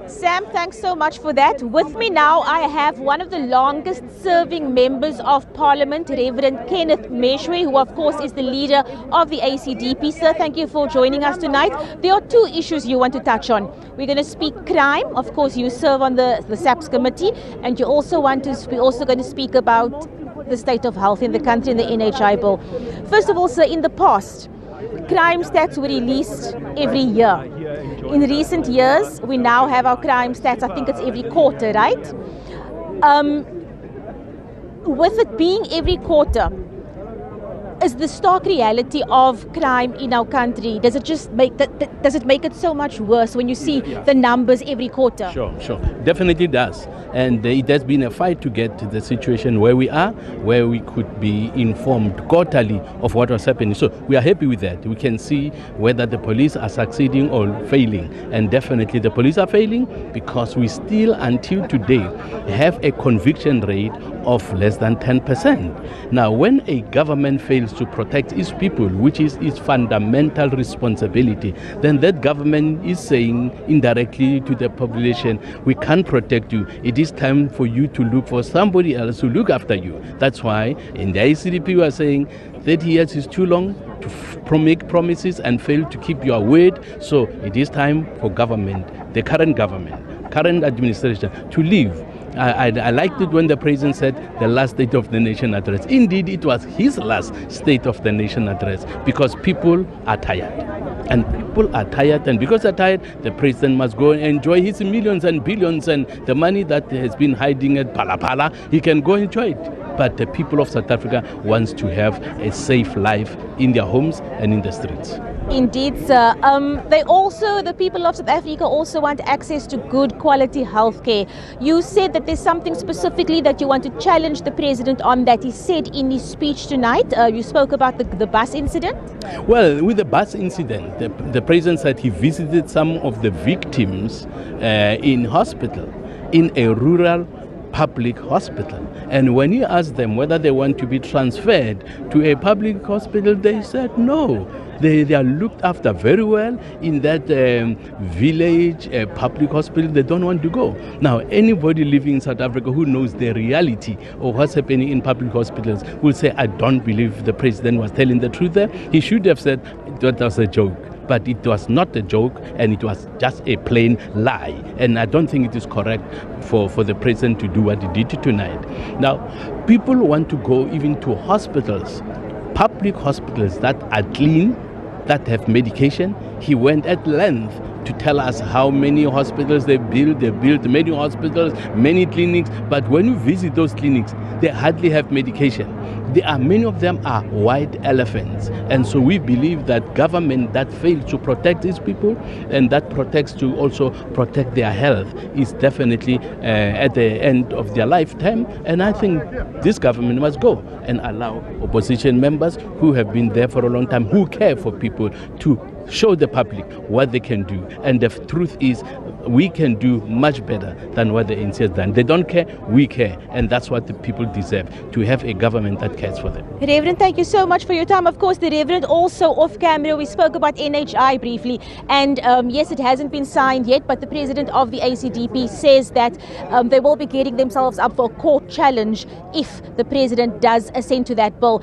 Sam, thanks so much for that. With me now, I have one of the longest serving members of Parliament, Reverend Kenneth Meshoe, who of course is the leader of the ACDP. Sir, thank you for joining us tonight. There are two issues you want to touch on. We're going to speak crime. Of course, you serve on the SABC committee, and we're also going to speak about the state of health in the country and the NHI bill. First of all, sir, in the past, crime stats were released every year. In recent years, we now have our crime stats, I think it's every quarter, right? With it being every quarter, is the stark reality of crime in our country, does it make it so much worse when you see the numbers every quarter? Sure. Definitely does. And it has been a fight to get to the situation where we are, where we could be informed quarterly of what was happening. So we are happy with that. We can see whether the police are succeeding or failing. And definitely the police are failing because we still, until today, have a conviction rate of less than 10%. Now, when a government fails to protect its people, which is its fundamental responsibility, then that government is saying indirectly to the population, we can't protect you. It is time for you to look for somebody else to look after you. That's why in the ACDP we are saying 30 years is too long to make promises and fail to keep your word. So it is time for government, the current administration, to leave. I liked it when the president said the last State of the Nation address. Indeed, it was his last State of the Nation address because people are tired. And people are tired, and because they're tired, the president must go and enjoy his millions and billions and the money that has been hiding at Pala. He can go enjoy it. But the people of South Africa wants to have a safe life in their homes and in the streets. Indeed, sir. The people of South Africa also want access to good quality healthcare. You said that there's something specifically that you want to challenge the president on that he said in his speech tonight. You spoke about the bus incident. Well, with the bus incident, the president said he visited some of the victims in hospital, in a rural public hospital, and when he asked them whether they want to be transferred to a public hospital, they said no. They are looked after very well in that village public hospital. They don't want to go. Now, anybody living in South Africa who knows the reality of what's happening in public hospitals will say, I don't believe the president was telling the truth there. He should have said that was a joke. But it was not a joke, and it was just a plain lie. And I don't think it is correct for the president to do what he did tonight. Now, people want to go even to hospitals, public hospitals that are clean, that have medication. He went at length to tell us how many hospitals they built. They built many hospitals, many clinics, but when you visit those clinics, they hardly have medication. Many of them are white elephants. And so we believe that government that fails to protect its people and that protects to also protect their health is definitely at the end of their lifetime. And I think this government must go and allow opposition members who have been there for a long time, who care for people, to show the public what they can do. And the truth is, we can do much better than what the ANC has done. They don't care, we care. And that's what the people deserve, to have a government that cares for them. Reverend, thank you so much for your time. Of course, the Reverend also off camera, we spoke about NHI briefly. And yes, it hasn't been signed yet, but the president of the ACDP says that they will be getting themselves up for a court challenge if the president does assent to that bill.